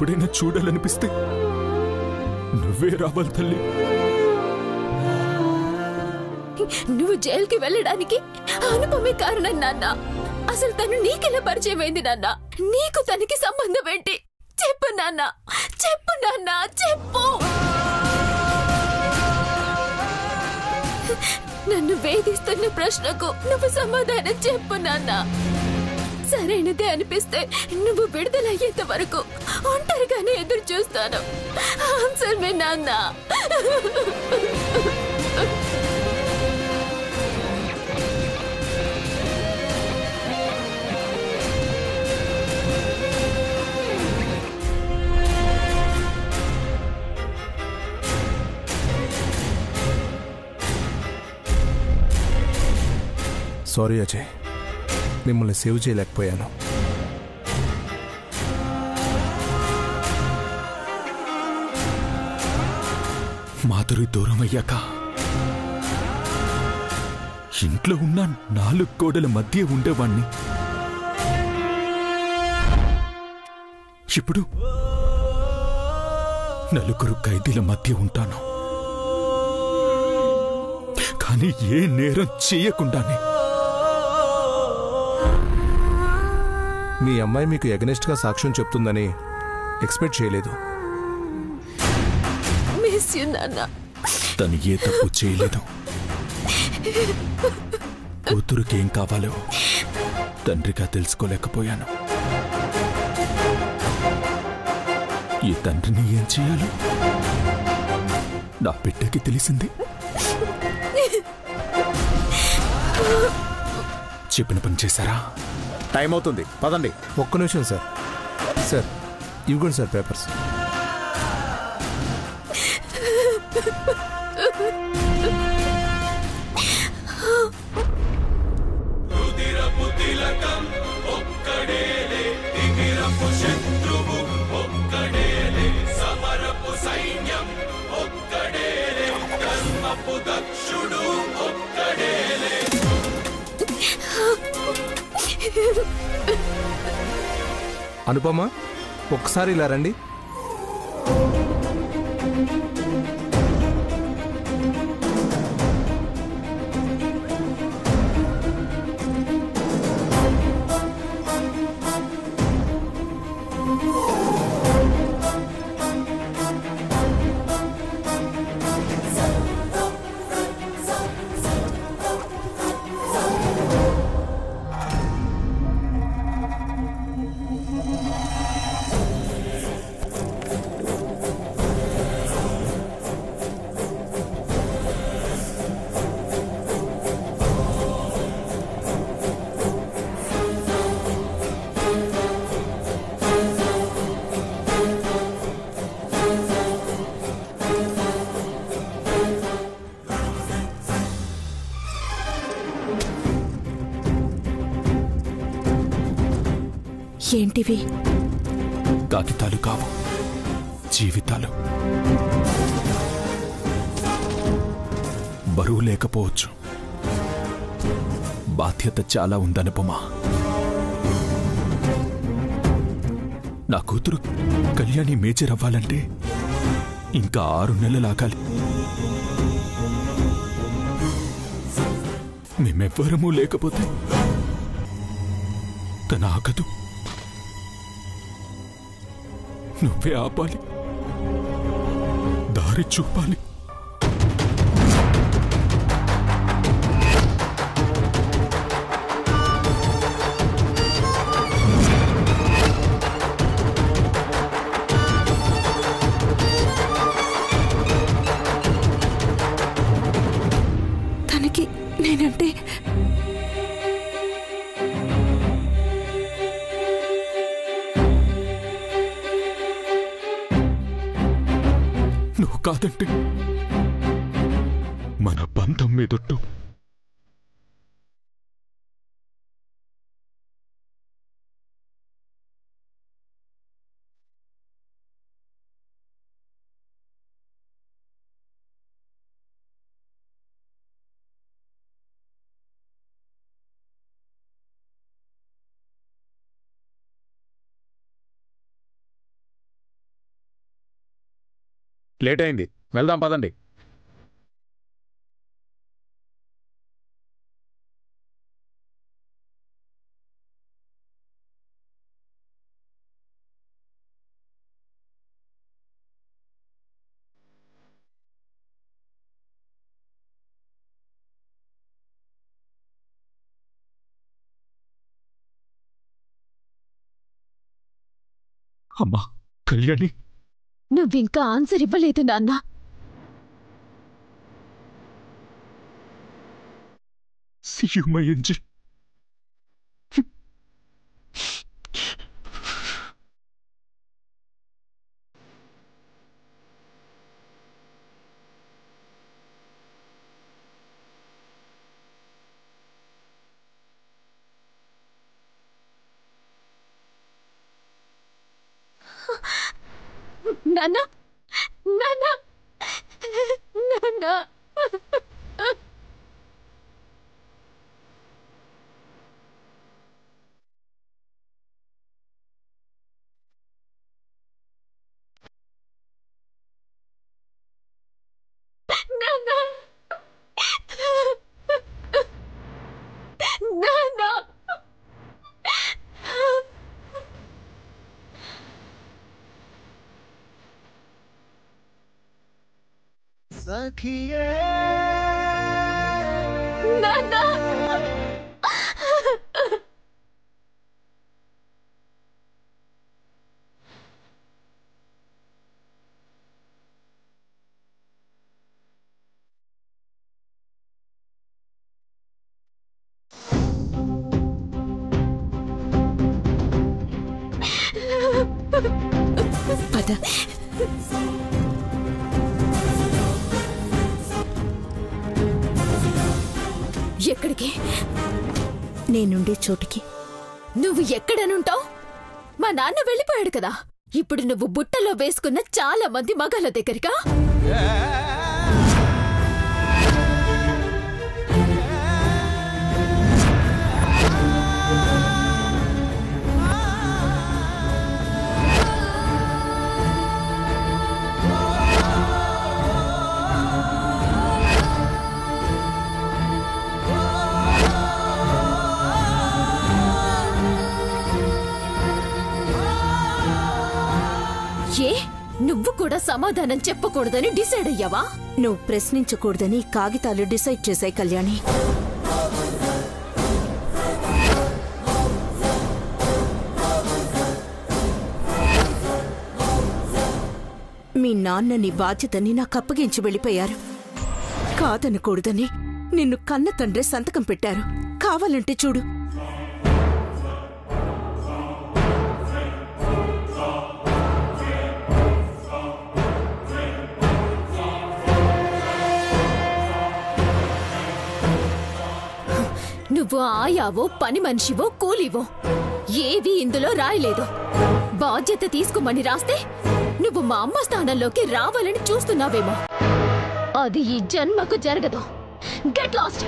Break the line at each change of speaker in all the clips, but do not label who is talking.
ఎప్పుడైనా చూడాలనిపిస్తే నువ్వే రావాలి తల్లి.
నువ్వు జైలుకి వెళ్ళడానికి అనుపమే కారణం నాన్న. అసలు తను నీకెలా పరిచయం అయింది నాన్న? నీకు తనకి సంబంధం ఏంటి? చెప్పు నాన్న, చెప్పు నాన్న, చెప్పు. నన్ను వేధిస్తున్న ప్రశ్నకు నువ్వు సమాధానం చెప్పు నాన్న. సరైనదే అనిపిస్తే నువ్వు విడుదలయ్యేంత వరకు ఒంటరిగానే ఎదురు చూస్తాను. ఆన్సర్ మీ నాన్న.
సారీ అజయ్, మిమ్మల్ని సేవ్ చేయలేకపోయాను.
మాధురి దూరం అయ్యాక ఇంట్లో ఉన్న 4 గోడల మధ్య ఉండేవాణ్ణి. ఇప్పుడు 4 ఖైదీల మధ్య ఉంటాను. కానీ ఏ నేరం చేయకుండానే.
మీ అమ్మాయి మీకు ఎగనెస్ట్గా సాక్ష్యం చెప్తుందని ఎక్స్పెక్ట్ చేయలేదు.
తను ఏ తప్పు చేయలేదు. కూతురుకేం కావాలో తండ్రిగా తెలుసుకోలేకపోయాను. ఈ తండ్రిని ఏం చేయాలో నా బిడ్డకి తెలిసింది. చెప్పిన పని చేశారా?
టైం అవుతుంది, పదండి.
ఒక్క నిమిషం సార్. సార్ ఇవ్వండి సార్ పేపర్స్. అనుపమ, ఒక్కసారి ఇలా రండి.
ఏంటివి?
కాగితాలు కావు, జీవితాలు. బరువు లేకపోవచ్చు, బాధ్యత చాలా ఉందనుపమా. నా కూతురు కళ్యాణి మేజర్ అవ్వాలంటే ఇంకా 6 నెలలు ఆగాలి. మేమెవ్వరమూ లేకపోతే తన ఆగదు. నువ్వే ఆపాలి, దారి చూపాలి.
తనకి నేనంటే
నువ్వు కాదంటే మన బంధం మీదొట్టు.
లేట్ అయింది, వెళ్దాం పదండి.
అమ్మా కళ్యాణి,
నువ్వింకా ఆన్సర్ ఇవ్వలేదు నాన్న.
See you, my angel.
నాన్న, నాన్న, నాన్న. పద. ఎక్కడికి?
నేనుండే చోటికి.
నువ్వు ఎక్కడనుంటావు? మా నాన్న వెళ్ళిపోయాడు కదా. ఇప్పుడు నువ్వు బుట్టలో వేసుకున్న చాలా మంది మగాళ్ళ దగ్గరికా? ఏ, నువ్వు కూడా సమాధానం చెప్పకూడదని డిసైడ్ అయ్యావా?
నువ్వు ప్రశ్నించకూడదని కాగితాలు డిసైడ్ చేశాయి కళ్యాణి. మీ నాన్న నీ బాధ్యతని నాకు అప్పగించి వెళ్ళిపోయారు. కాదనకూడదని నిన్ను కన్న తండ్రి సంతకం పెట్టారు. కావాలంటే చూడు.
నువ్వు ఆయావో, పని మనిషివో, కూలీవో, ఏవి ఇందులో రాయలేదు. బాధ్యత తీసుకోమని రాస్తే నువ్వు మా అమ్మ స్థానంలోకి రావాలని చూస్తున్నావేమో. అది ఈ జన్మకు జరగదు. Get lost.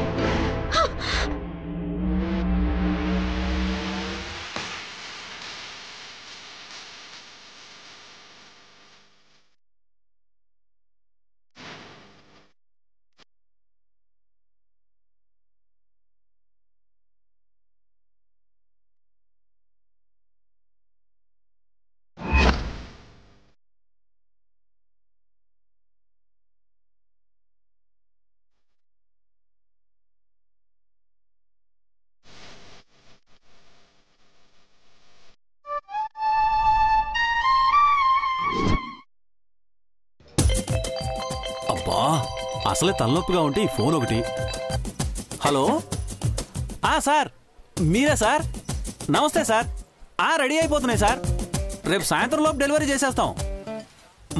అబ్బా, అసలే తలనొప్పిగా ఉంటే ఈ ఫోన్ ఒకటి. హలో, సార్ మీరే సార్? నమస్తే సార్. రెడీ అయిపోతున్నాయి సార్. రేపు సాయంత్రం లోపు డెలివరీ చేసేస్తాం.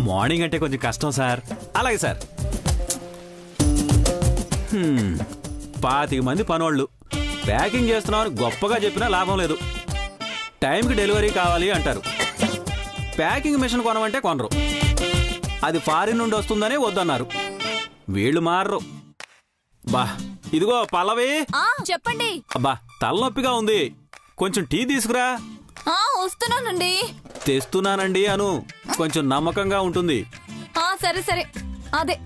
మార్నింగ్ అంటే కొంచెం కష్టం సార్. అలాగే సార్. 25 మంది పనోళ్ళు ప్యాకింగ్ చేస్తున్నామని గొప్పగా చెప్పినా లాభం లేదు. టైంకి డెలివరీ కావాలి అంటారు. ప్యాకింగ్ మిషన్ కొనమంటే కొనరు. అది ఫారిన్ నుండి వస్తుందనే వద్దన్నారు. వీళ్ళు మారరు. బా, ఇదిగో పల్లవి.
చెప్పండి.
అబ్బా, తలనొప్పిగా ఉంది, కొంచెం టీ తీసుకురా.
వస్తున్నానండి.
తెస్తున్నానండి అను, కొంచెం నమ్మకంగా ఉంటుంది.
సరే సరే అదే.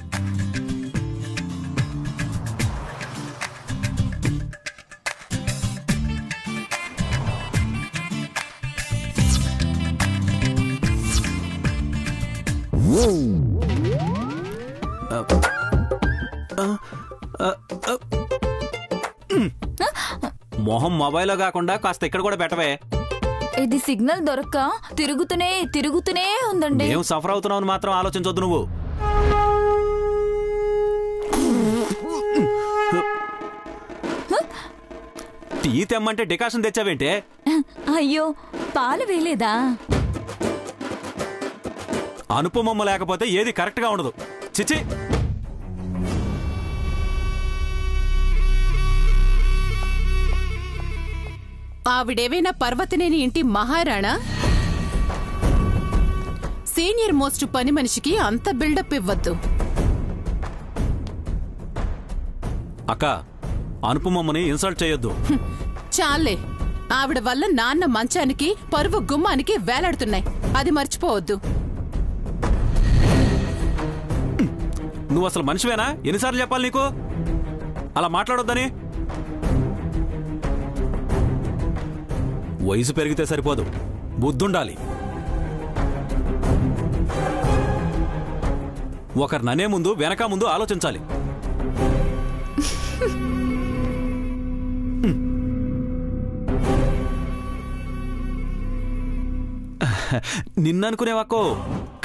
మొహం మొబైల్లో కాకుండా కాస్త ఇక్కడ కూడా పెట్టవే.
ఇది సిగ్నల్ దొరక్క తిరుగుతూనే ఉందండి.
ఏం సఫర్ అవుతున్నావు మాత్రం ఆలోచించొద్దు నువ్వు. టీ తెమ్మంటే డికాషన్ తెచ్చావేంటే?
అయ్యో పాలు వేలేదా?
అనుపమమ్మ లేకపోతే ఏది కరెక్ట్ గా ఉండదు. చిచి.
ఆవిడేవైనా పర్వతనేని ఇంటి మహారాణా? సీనియర్ మోస్ట్ పని మనిషికి అంత బిల్డప్ ఇవ్వద్దు.
అక్క, అనుపమమ్మని ఇన్సల్ట్ చేయొద్దు.
చాలే. ఆవిడ వల్ల నాన్న మంచానికి పరువు గుమ్మానికి వేలాడుతున్నాయి, అది మర్చిపోవద్దు.
నువ్వు అసలు మనిషివేనా? ఎన్నిసార్లు చెప్పాలి నీకు అలా మాట్లాడొద్దని? వయసు పెరిగితే సరిపోదు, బుద్ధుండాలి. ఒకరు ననే ముందు వెనక ముందు ఆలోచించాలి. నిన్ననుకునేవాకో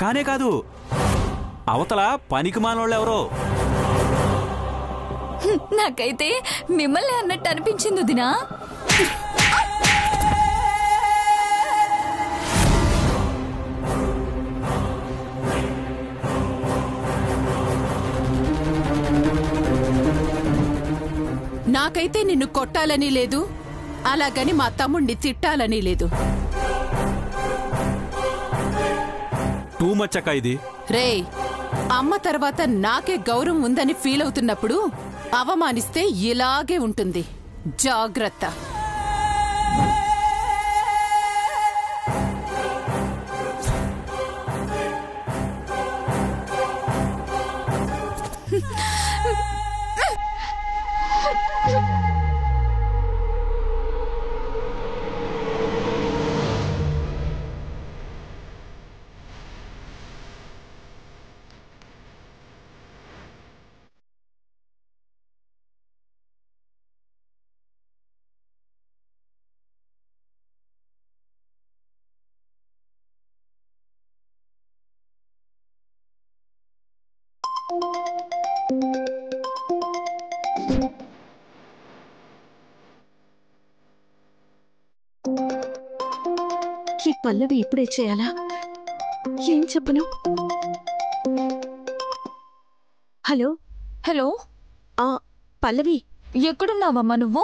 కానే కాదు, అవతల పనికి మానోళ్ళెవరో.
నాకైతే మిమ్మల్ని అన్నట్టు అనిపించింది దినా.
నాకైతే నిన్ను కొట్టాలని లేదు, అలాగని మా తమ్ముణ్ణి తిట్టాలని లేదు.
టూ మచ్ అక్క ఇది.
రేయ్, అమ్మ తర్వాత నాకే గౌరవం ఉందని ఫీల్ అవుతున్నప్పుడు అవమానిస్తే ఇలాగే ఉంటుంది. జాగ్రత్త.
ఈ పల్లవి ఇప్పుడే చేయాలా? ఏం చెప్పను? హలో
హలో,
పల్లవి,
ఎక్కడున్నావమ్మా నువ్వు?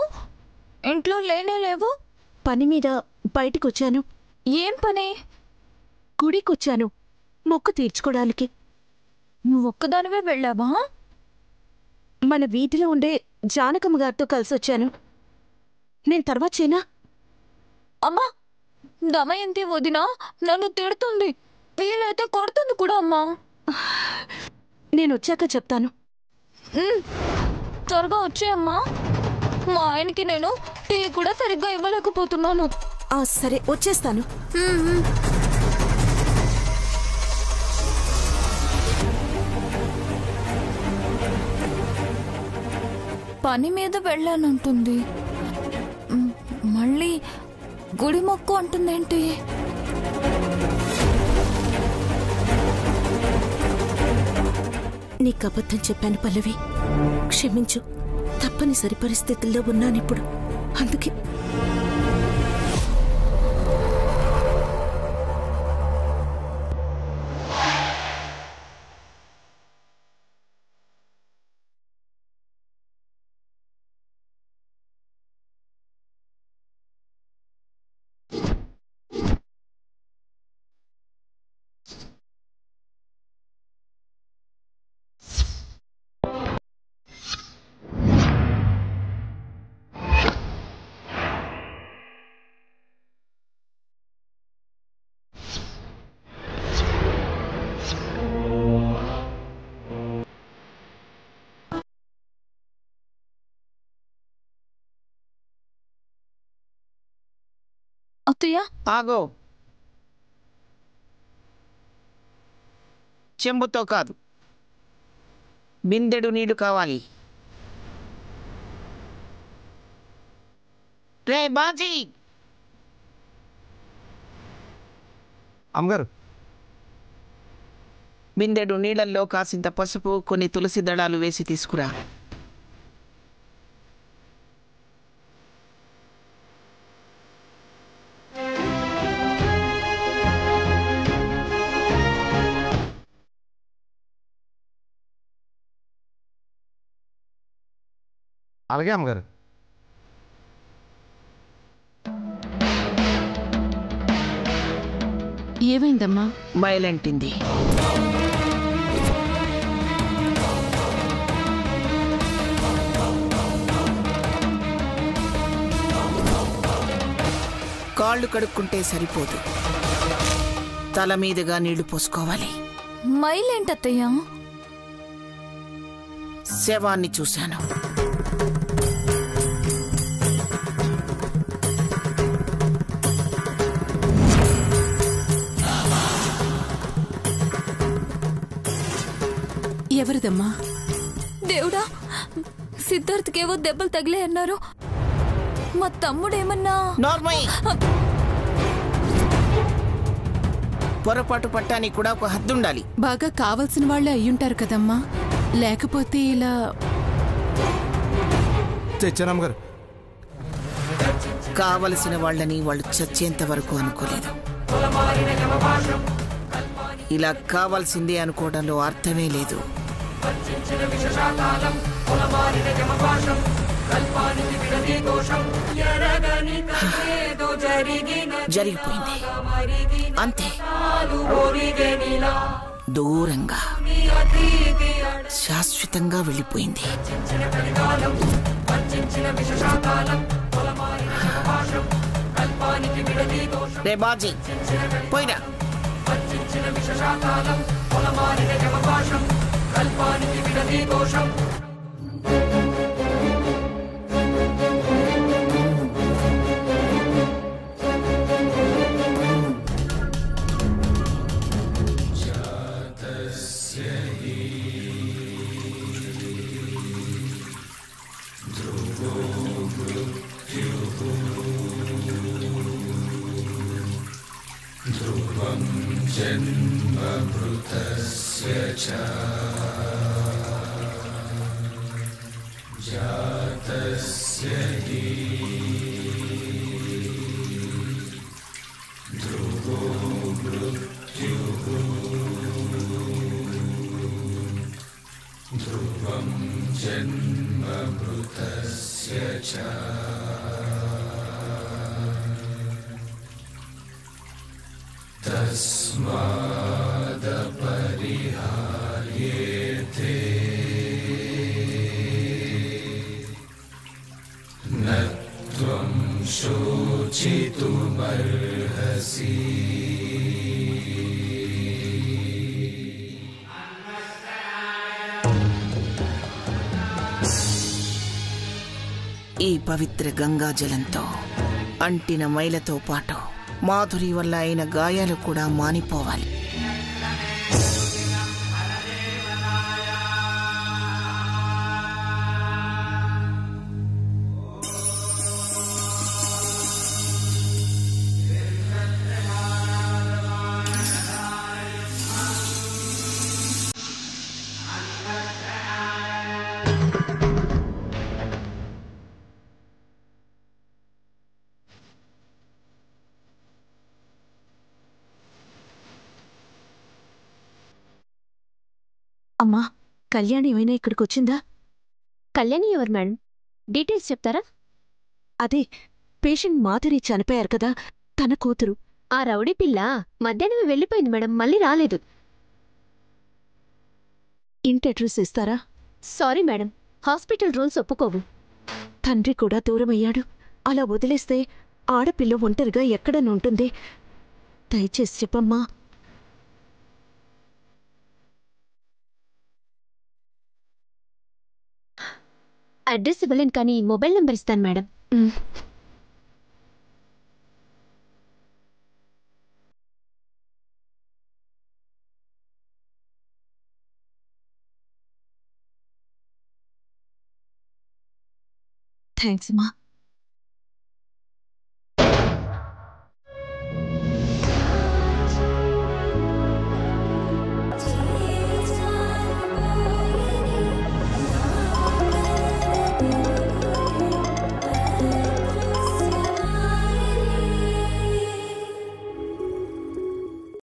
ఇంట్లో లేనే లేవు.
పని మీద బయటకొచ్చాను.
ఏం పని?
గుడికొచ్చాను, మొక్కు తీర్చుకోవడానికి.
నువ్వు ఒక్కదానివే వెళ్ళావా?
మన వీధిలో ఉండే జానకమ్మ గారితో కలిసొచ్చాను. నేను తర్వాత చేయనా?
అమ్మా, దమయంతి వదినా నన్ను తిడుతుంది, వీలైతే కొడుతుంది కూడా. అమ్మా,
నేను వచ్చాక చెప్తాను.
త్వరగా వచ్చేయమ్మా. మా ఆయనకి నేను టీ కూడా సరిగ్గా ఇవ్వలేకపోతున్నాను.
సరే, వచ్చేస్తాను.
పని మీద వెళ్ళానంటుంది, మళ్ళీ గుడి మొక్కు అంటుందేంటి?
నీకు అబద్ధం చెప్పాను పల్లవి, క్షమించు. తప్పనిసరి పరిస్థితుల్లో ఉన్నానిప్పుడు, అందుకే.
అత్తయ్య
ఆగో. చెంబుతో కాదు, బిందెడు నీళ్లు కావాలి. రే బాజీ.
అమ్మగారు,
బిందెడు నీళ్ళల్లో కాసింత పసుపు, కొన్ని తులసి దళాలు వేసి తీసుకురా.
అలాగే అమ్మగారు.
ఏమైందమ్మా?
బయలంటింది. కాళ్ళు కడుక్కుంటే సరిపోదు, తల మీదుగా నీళ్లు పోసుకోవాలి.
మైలేంటత్తయ్య?
శవాన్ని చూశాను.
ఎవరిదమ్మా?
దేవుడా, సిద్ధార్థ్కేవో దెబ్బలు తగిలే అన్నారు. మా తమ్ముడేమన్నా?
నార్మల్. పొరపాటు పట్టానికి కూడా ఒక హద్దుండాలి.
బాగా కావలసిన వాళ్ళే అయ్యుంటారు కదమ్మా, లేకపోతే ఇలా.
తెచ్చానమ్మగారు.
కావలసిన వాళ్ళని వాళ్ళు చచ్చేంత వరకు అనుకోలేదు. ఇలా కావాల్సిందే అనుకోవడంలో అర్థమే లేదు. జరిగిపోయింది అంతే. దూరంగా శాశ్వతంగా వెళ్ళిపోయింది. రే బాజీ, పోయినా. ఈ పవిత్ర గంగాజలంతో అంటిన మైలతో పాటు మాధురి వల్ల అయిన గాయాలు కూడా మానిపోవాలి.
అమ్మా, కళ్యాణి ఏమైనా ఇక్కడికి వచ్చిందా?
కళ్యాణి ఎవరు మేడం? డీటెయిల్స్ చెప్తారా?
అదే, పేషెంట్ మాధురి చనిపోయారు కదా, తన కూతురు.
ఆ రౌడీ పిల్ల మధ్యాహ్నమే వెళ్ళిపోయింది మేడం, మళ్ళీ రాలేదు.
ఇంటి అడ్రస్ ఇస్తారా?
సారీ మేడం, హాస్పిటల్ రూల్స్ ఒప్పుకోవు.
తండ్రి కూడా దూరమయ్యాడు. అలా వదిలేస్తే ఆడపిల్ల ఒంటరిగా ఎక్కడనుంటుంది? దయచేసి చెప్పమ్మా.
అడ్రస్ ఇవ్వలేను కానీ మొబైల్ నెంబర్ ఇస్తాను మేడం.
థ్యాంక్స్ అమ్మా.